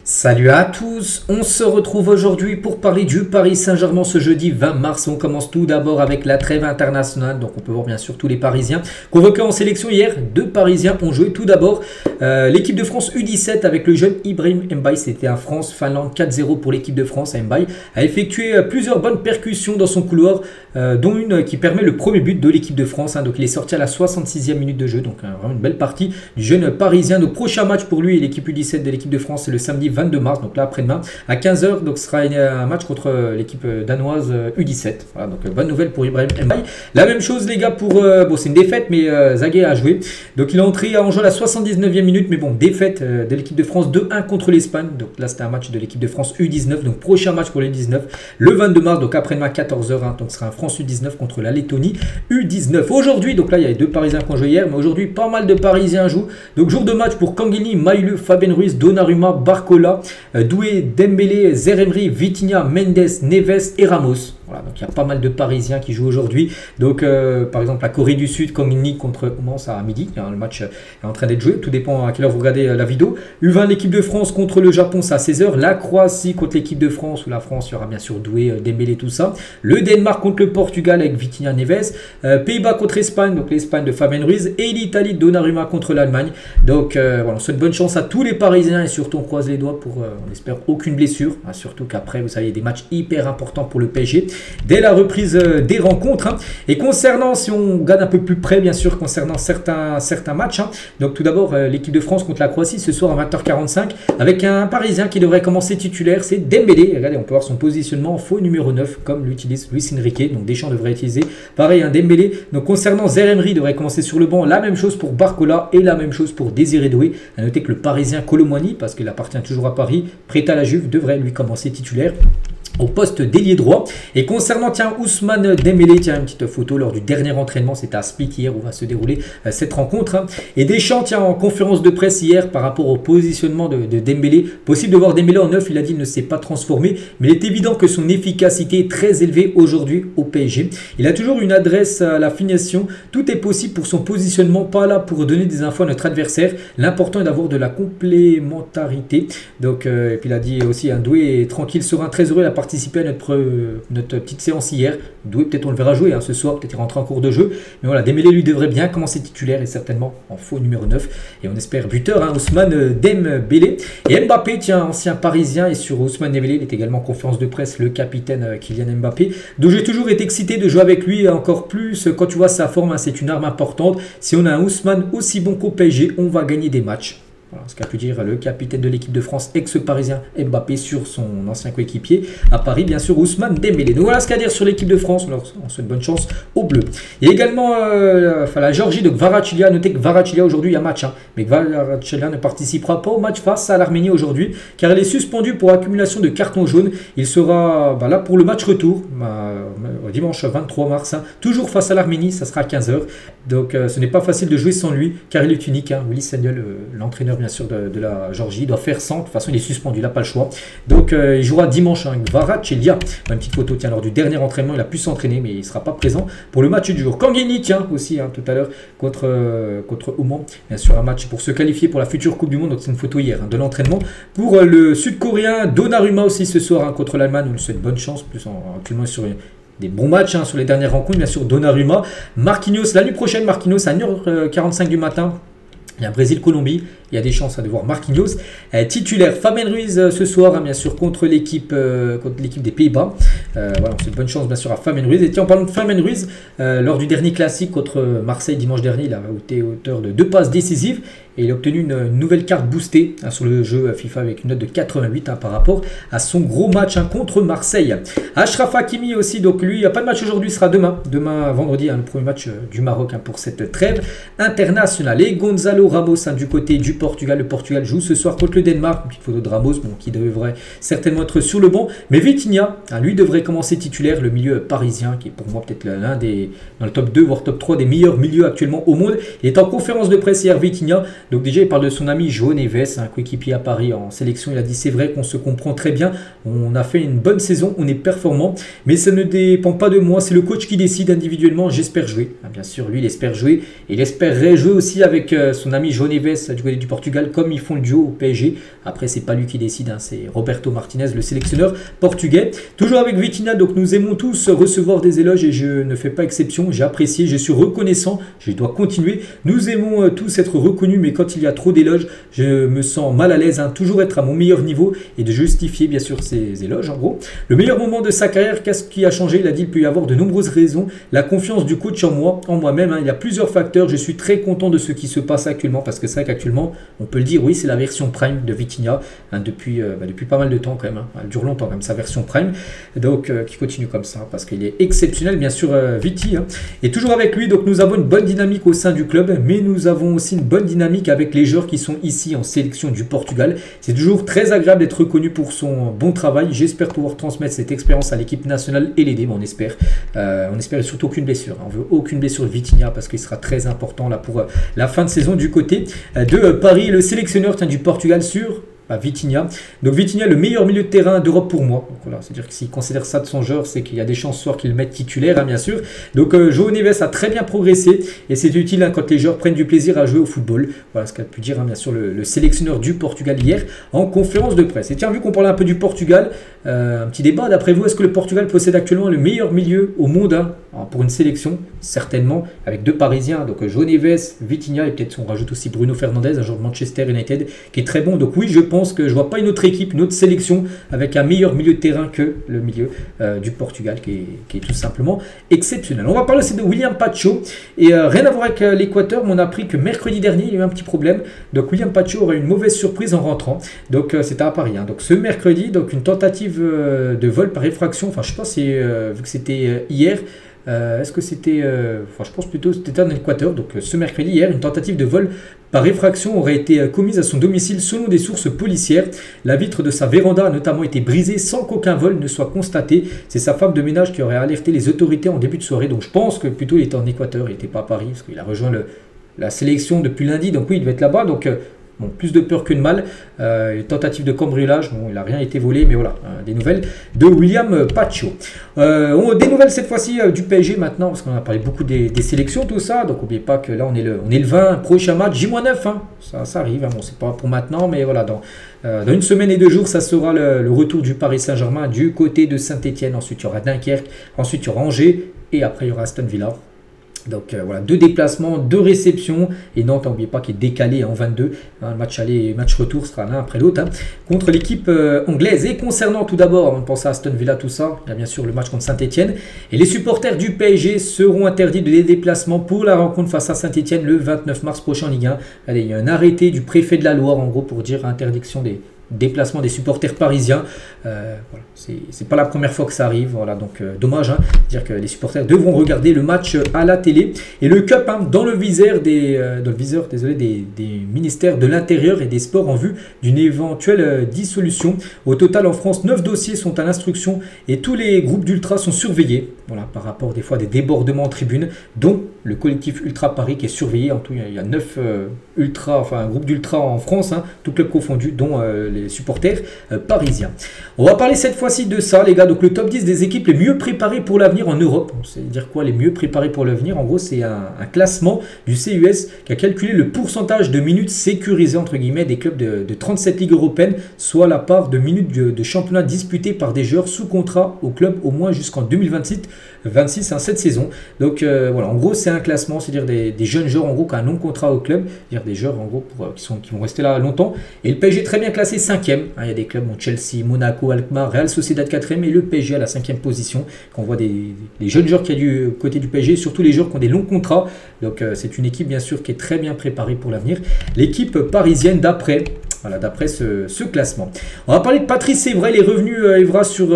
Salut à tous, on se retrouve aujourd'hui pour parler du Paris Saint-Germain ce jeudi 20 mars. On commence tout d'abord avec la trêve internationale, donc on peut voir bien sûr tous les Parisiens convoqués en sélection hier. Deux Parisiens ont joué tout d'abord l'équipe de France U17 avec le jeune Ibrahim Mbaye. C'était un France-Finlande 4-0 pour l'équipe de France. Mbaye a effectué plusieurs bonnes percussions dans son couloir, dont une qui permet le premier but de l'équipe de France. Donc il est sorti à la 66e minute de jeu, donc vraiment une belle partie du jeune Parisien. Donc prochain match pour lui et l'équipe U17 de l'équipe de France, c'est le samedi 22 mars, donc là après-demain à 15 h. Donc ce sera un match contre l'équipe danoise U17. Voilà, donc bonne nouvelle pour Ibrahim Mbaye. La même chose les gars pour bon, c'est une défaite, mais Zagué a joué, donc il est entré en jeu à la 79e minute, mais bon, défaite de l'équipe de France 2-1 contre l'Espagne. Donc là c'était un match de l'équipe de France U19, donc prochain match pour les 19 le 22 mars, donc après-demain 14 h, donc ce sera un France U19 contre la Lettonie U19. Aujourd'hui, donc là il y avait deux Parisiens qui ont joué hier, mais aujourd'hui pas mal de Parisiens jouent. Donc jour de match pour Kangheli, Maïlu, Fabien Ruiz, Donnarumma, Barcola, Doué, Dembélé, Zeremri, Vitinha, Mendes, Neves et Ramos. Voilà, donc il y a pas mal de Parisiens qui jouent aujourd'hui. Donc par exemple la Corée du Sud, Kangheli contre commence à midi. Le match est en train d'être joué. Tout dépend à quelle heure vous regardez la vidéo. U20 l'équipe de France contre le Japon, c'est à 16 h. La Croatie contre l'équipe de France, où la France, il y aura bien sûr Doué, Dembélé, tout ça. Le Danemark contre le Portugal avec Vitinha, Neves. Pays-Bas contre Espagne, donc l'Espagne de Fabien Ruiz. Et l'Italie de Donnarumma contre l'Allemagne. Donc voilà, on souhaite bonne chance à tous les Parisiens et surtout on croise les doigts pour, on espère, aucune blessure. Surtout qu'après, vous savez, il y a des matchs hyper importants pour le PSG dès la reprise des rencontres. Et concernant, si on regarde un peu plus près, bien sûr, concernant certains matchs. Donc tout d'abord, l'équipe de France contre la Croatie ce soir à 20 h 45 avec un Parisien qui devrait commencer titulaire, c'est Dembélé. Regardez, on peut voir son positionnement en faux numéro 9 comme l'utilise Luis Enrique. Donc Deschamps devrait utiliser pareil un Dembélé. Donc concernant Zeremri, devrait commencer sur le banc. La même chose pour Barcola et la même chose pour Désiré Doué. À noter que le Parisien Kolo Muani, parce qu'il appartient toujours à Paris, prêt à la Juve, devrait lui commencer titulaire au poste d'ailier droit. Et concernant Ousmane Dembélé, une petite photo lors du dernier entraînement, c'était à Split hier où va se dérouler cette rencontre. Et Deschamps en conférence de presse hier par rapport au positionnement de Dembélé, possible de voir Dembélé en neuf, il a dit qu'il ne s'est pas transformé, mais il est évident que son efficacité est très élevée aujourd'hui au PSG. Il a toujours une adresse à la finition, tout est possible pour son positionnement, pas là pour donner des infos à notre adversaire, l'important est d'avoir de la complémentarité. Donc et puis il a dit aussi un Doué est tranquille, serein, très heureux, la participé à notre petite séance hier. Doué, peut-être on le verra jouer ce soir, peut-être il rentre en cours de jeu. Mais voilà, Dembélé lui devrait bien commencer titulaire et certainement en faux numéro 9. Et on espère buteur, Ousmane Dembélé. Et Mbappé, ancien Parisien, et sur Ousmane Dembélé, il est également en conférence de presse, le capitaine Kylian Mbappé. Donc j'ai toujours été excité de jouer avec lui, encore plus quand tu vois sa forme, c'est une arme importante. Si on a un Ousmane aussi bon qu'au PSG, on va gagner des matchs. Voilà ce qu'a pu dire le capitaine de l'équipe de France, ex-parisien Mbappé, sur son ancien coéquipier à Paris, bien sûr, Ousmane Dembélé. Donc voilà ce qu'a dire sur l'équipe de France. Alors, on souhaite bonne chance aux Bleus. Il y a également la Géorgie de Kvaratskhelia. Notez que Kvaratskhelia aujourd'hui, il y a match, mais Kvaratskhelia ne participera pas au match face à l'Arménie aujourd'hui, car il est suspendu pour accumulation de cartons jaunes. Il sera là pour le match retour, dimanche 23 mars, toujours face à l'Arménie, ça sera à 15 h. Donc ce n'est pas facile de jouer sans lui, car il est unique. Willy Sagnol, l'entraîneur bien sûr de la Géorgie, il doit faire 100. De toute façon il est suspendu, il n'a pas le choix. Donc il jouera dimanche. Kvaratskhelia, une petite photo, lors du dernier entraînement il a pu s'entraîner, mais il ne sera pas présent pour le match du jour. Kangheli, aussi tout à l'heure contre Oman, bien sûr un match pour se qualifier pour la future Coupe du Monde. Donc c'est une photo hier de l'entraînement pour le Sud-Coréen. Donnarumma aussi ce soir contre l'Allemagne, on lui souhaite bonne chance, plus actuellement sur des bons matchs sur les dernières rencontres, bien sûr. Donnarumma, Marquinhos, la nuit prochaine, Marquinhos à 1 h 45 du matin. Il y a Brésil-Colombie, il y a des chances de voir Marquinhos titulaire. Fabien Ruiz ce soir, bien sûr, contre l'équipe des Pays-Bas. Voilà, c'est une bonne chance, bien sûr, à Fabien Ruiz. Et tiens, en parlant de Fabien Ruiz, lors du dernier classique contre Marseille dimanche dernier, il a été auteur de 2 passes décisives. Et il a obtenu une nouvelle carte boostée sur le jeu FIFA avec une note de 88 par rapport à son gros match contre Marseille. Achraf Hakimi aussi, donc lui, il n'y a pas de match aujourd'hui, ce sera demain. Demain, vendredi, le premier match du Maroc pour cette trêve internationale. Et Gonzalo Ramos du côté du Portugal. Le Portugal joue ce soir contre le Danemark. Une petite photo de Ramos qui devrait certainement être sur le banc. Mais Vitinha, lui, devrait commencer titulaire, le milieu parisien, qui est pour moi peut-être l'un des, dans le top 2, voire top 3 des meilleurs milieux actuellement au monde. Il est en conférence de presse hier, Vitinha. Donc déjà, il parle de son ami João Neves, un coéquipier à Paris en sélection. Il a dit, c'est vrai qu'on se comprend très bien, on a fait une bonne saison, on est performant, mais ça ne dépend pas de moi, c'est le coach qui décide individuellement, j'espère jouer. Bien sûr, lui, il espère jouer, et il espérerait jouer aussi avec son ami João Neves du côté du Portugal, comme ils font le duo au PSG. Après, c'est pas lui qui décide, hein, c'est Roberto Martinez, le sélectionneur portugais. Toujours avec Vitinha, donc nous aimons tous recevoir des éloges et je ne fais pas exception, j'ai apprécié, je suis reconnaissant, je dois continuer. Nous aimons tous être reconnus, mais quand il y a trop d'éloges, je me sens mal à l'aise, hein, toujours être à mon meilleur niveau et de justifier bien sûr ces éloges en gros. Le meilleur moment de sa carrière, qu'est-ce qui a changé? Il a dit, il peut y avoir de nombreuses raisons, la confiance du coach en moi, en moi-même, hein, il y a plusieurs facteurs, je suis très content de ce qui se passe actuellement, parce que c'est vrai qu'actuellement, on peut le dire, oui, c'est la version Prime de Vitinha, hein, depuis pas mal de temps quand même, hein, elle dure longtemps même sa version Prime, donc qui continue comme ça, parce qu'il est exceptionnel bien sûr Viti, hein. Et toujours avec lui, donc nous avons une bonne dynamique au sein du club, mais nous avons aussi une bonne dynamique avec les joueurs qui sont ici en sélection du Portugal. C'est toujours très agréable d'être reconnu pour son bon travail, j'espère pouvoir transmettre cette expérience à l'équipe nationale et l'aider, mais on espère surtout aucune blessure, hein. On veut aucune blessure de Vitinha parce qu'il sera très important là pour la fin de saison du côté de Paris. Le sélectionneur du Portugal sur Vitinha. Donc Vitinha, le meilleur milieu de terrain d'Europe pour moi. Donc voilà, c'est-à-dire que s'il considère ça de son genre, c'est qu'il y a des chances soit qu'il le mette titulaire, hein, bien sûr. Donc João Neves a très bien progressé et c'est utile hein, quand les joueurs prennent du plaisir à jouer au football. Voilà ce qu'a pu dire hein, bien sûr le sélectionneur du Portugal hier en conférence de presse. Et tiens, vu qu'on parlait un peu du Portugal, un petit débat, d'après vous, est-ce que le Portugal possède actuellement le meilleur milieu au monde hein, pour une sélection? Certainement, avec deux Parisiens, donc João Neves, Vitinha et peut-être on rajoute aussi Bruno Fernandes, un joueur de Manchester United qui est très bon. Donc oui, je pense que je vois pas une autre équipe, une autre sélection avec un meilleur milieu de terrain que le milieu du Portugal qui est tout simplement exceptionnel. On va parler aussi de William Pacho et rien à voir avec l'Équateur, mais on a appris que mercredi dernier il y a eu un petit problème. Donc William Pacho aurait eu une mauvaise surprise en rentrant. Donc c'était à Paris. Hein. Donc ce mercredi, donc une tentative de vol par effraction. Enfin je sais pas si vu que c'était hier. Est-ce que c'était... je pense plutôt que c'était en Équateur. Donc ce mercredi, hier, une tentative de vol par effraction aurait été commise à son domicile selon des sources policières. La vitre de sa véranda a notamment été brisée sans qu'aucun vol ne soit constaté. C'est sa femme de ménage qui aurait alerté les autorités en début de soirée. Donc je pense que plutôt il était en Équateur, il n'était pas à Paris parce qu'il a rejoint la sélection depuis lundi. Donc oui, il devait être là-bas. Donc... Bon, plus de peur que de mal. Tentative de cambriolage, bon, il n'a rien été volé, mais voilà, des nouvelles de William Pacho. Des nouvelles cette fois-ci du PSG maintenant, parce qu'on a parlé beaucoup des sélections, tout ça. Donc n'oubliez pas que là on est le 20, prochain match, J-9, hein. Ça arrive, hein. Bon, c'est pas pour maintenant, mais voilà, dans une semaine et 2 jours, ça sera le retour du Paris Saint-Germain du côté de Saint-Etienne. Ensuite, il y aura Dunkerque, ensuite il y aura Angers, et après il y aura Aston Villa. Donc voilà, 2 déplacements, 2 réceptions. Et Nantes, n'oubliez pas, qui est décalé en 22. Hein, match aller et match retour sera l'un après l'autre hein, contre l'équipe anglaise. Et concernant tout d'abord, avant de penser à Aston Villa, tout ça, il y a bien sûr le match contre Saint-Etienne. Et les supporters du PSG seront interdits de déplacement pour la rencontre face à Saint-Etienne le 29 mars prochain en Ligue 1. Allez, il y a un arrêté du préfet de la Loire en gros pour dire interdiction des déplacement des supporters parisiens. Voilà, c'est pas la première fois que ça arrive, voilà, donc dommage, hein, dire que les supporters devront regarder le match à la télé. Et le Cup hein, dans le viseur des ministères de l'Intérieur et des Sports en vue d'une éventuelle dissolution. Au total en France, 9 dossiers sont à l'instruction et tous les groupes d'ultra sont surveillés, voilà, par rapport des fois à des débordements en tribune, dont le collectif Ultra Paris qui est surveillé. En tout, il y a 9 ultra, enfin un groupe d'ultra en France, hein, tout club confondu, dont les supporters parisiens. On va parler cette fois-ci de ça, les gars. Donc le top 10 des équipes les mieux préparées pour l'avenir en Europe. C'est-à-dire quoi les mieux préparées pour l'avenir? En gros, c'est un classement du CUS qui a calculé le pourcentage de minutes sécurisées entre guillemets des clubs de 37 ligues européennes, soit la part de minutes de championnat disputées par des joueurs sous contrat au club au moins jusqu'en 2026 hein, cette saison. Donc voilà, en gros c'est un classement, c'est-à-dire des jeunes joueurs en gros qui ont un long contrat au club, c'est-à-dire des joueurs en gros qui vont rester là longtemps. Et le PSG très bien classé 5e. Hein, il y a des clubs, Chelsea, Monaco, Alkmaar, Real Sociedad 4e et le PSG à la 5e position. Quand on voit les jeunes joueurs qu'il y a du côté du PSG, surtout les joueurs qui ont des longs contrats. Donc c'est une équipe bien sûr qui est très bien préparée pour l'avenir. L'équipe parisienne d'après. Voilà, d'après ce classement. On va parler de Patrice Evra. Il est revenu Evra sur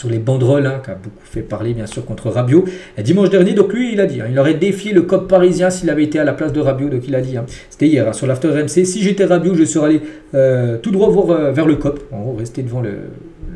les banderoles, hein, qui a beaucoup fait parler bien sûr contre Rabiot. Et dimanche dernier, donc lui il a dit, hein, il aurait défié le COP parisien s'il avait été à la place de Rabiot. Donc il a dit, hein, c'était hier hein, sur l'After RMC, si j'étais Rabiot, je serais allé tout droit vers le COP. En gros, rester devant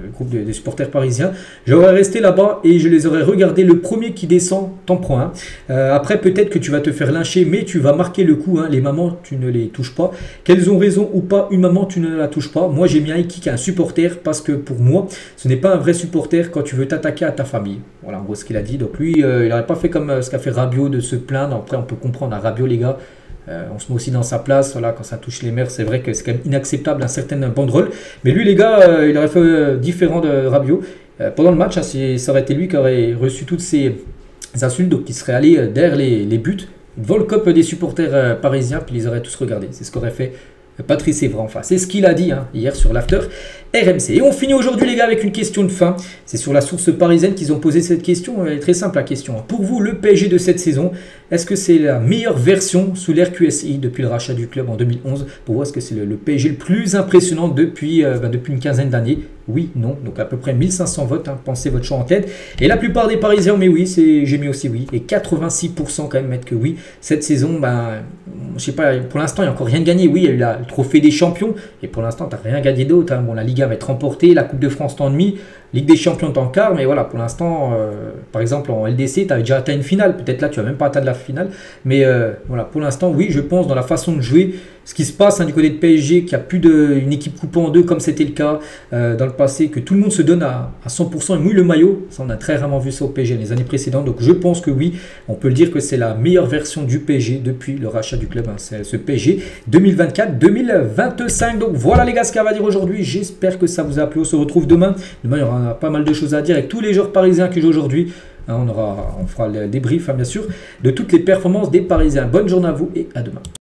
le groupe des supporters parisiens. J'aurais resté là-bas et je les aurais regardés. Le premier qui descend, t'en prends un. Après, peut-être que tu vas te faire lyncher, mais tu vas marquer le coup. Hein. Les mamans, tu ne les touches pas. Qu'elles ont raison ou pas, une maman, tu ne la touches pas. Moi, j'ai mis un kick à un supporter parce que pour moi, ce n'est pas un vrai supporter quand tu veux t'attaquer à ta famille. Voilà, en gros, ce qu'il a dit. Donc lui, il n'aurait pas fait comme ce qu'a fait Rabiot de se plaindre. Après, on peut comprendre à Rabiot, les gars. On se met aussi dans sa place, voilà, quand ça touche les mères, c'est vrai que c'est quand même inacceptable un certain banderole. Mais lui, les gars, il aurait fait différent de Rabiot. Pendant le match, hein, ça aurait été lui qui aurait reçu toutes ces insultes, donc il serait allé derrière les buts, devant le cop des supporters parisiens, puis ils auraient tous regardé. C'est ce qu'aurait fait Patrice Evra. Enfin, c'est ce qu'il a dit hein, hier sur l'after RMC. Et on finit aujourd'hui, les gars, avec une question de fin. C'est sur la source parisienne qu'ils ont posé cette question. Elle est très simple, la question. Pour vous, le PSG de cette saison, est-ce que c'est la meilleure version sous l'ère QSI depuis le rachat du club en 2011? Pour vous, est-ce que c'est le PSG le plus impressionnant depuis une quinzaine d'années? Oui, non. Donc à peu près 1500 votes. Hein. Pensez votre choix en tête. Et la plupart des Parisiens, mais oui, j'ai mis aussi oui. Et 86% quand même mettent que oui. Cette saison, je sais pas, pour l'instant, il n'y a encore rien de gagné. Oui, il y a eu le trophée des champions. Et pour l'instant, tu n'as rien gagné d'autre. Hein. Bon, la Liga va être remportée. La Coupe de France, t'en demi. Ligue des champions, t'en quart. Mais voilà, pour l'instant, par exemple, en LDC, tu avais déjà atteint une finale. Peut-être là, tu vas même pas atteindre la finale. Mais voilà, pour l'instant, oui, je pense dans la façon de jouer. Ce qui se passe hein, du côté de PSG, qu'il n'y a plus une équipe coupée en deux comme c'était le cas dans le passé, que tout le monde se donne à 100% et mouille le maillot. Ça, on a très rarement vu ça au PSG les années précédentes. Donc je pense que oui, on peut le dire que c'est la meilleure version du PSG depuis le rachat du club. Hein. C'est ce PSG 2024-2025. Donc voilà les gars ce qu'il y a à dire aujourd'hui. J'espère que ça vous a plu. On se retrouve demain. Demain, il y aura pas mal de choses à dire avec tous les joueurs parisiens qui jouent aujourd'hui. On fera le débrief, hein, bien sûr, de toutes les performances des Parisiens. Bonne journée à vous et à demain.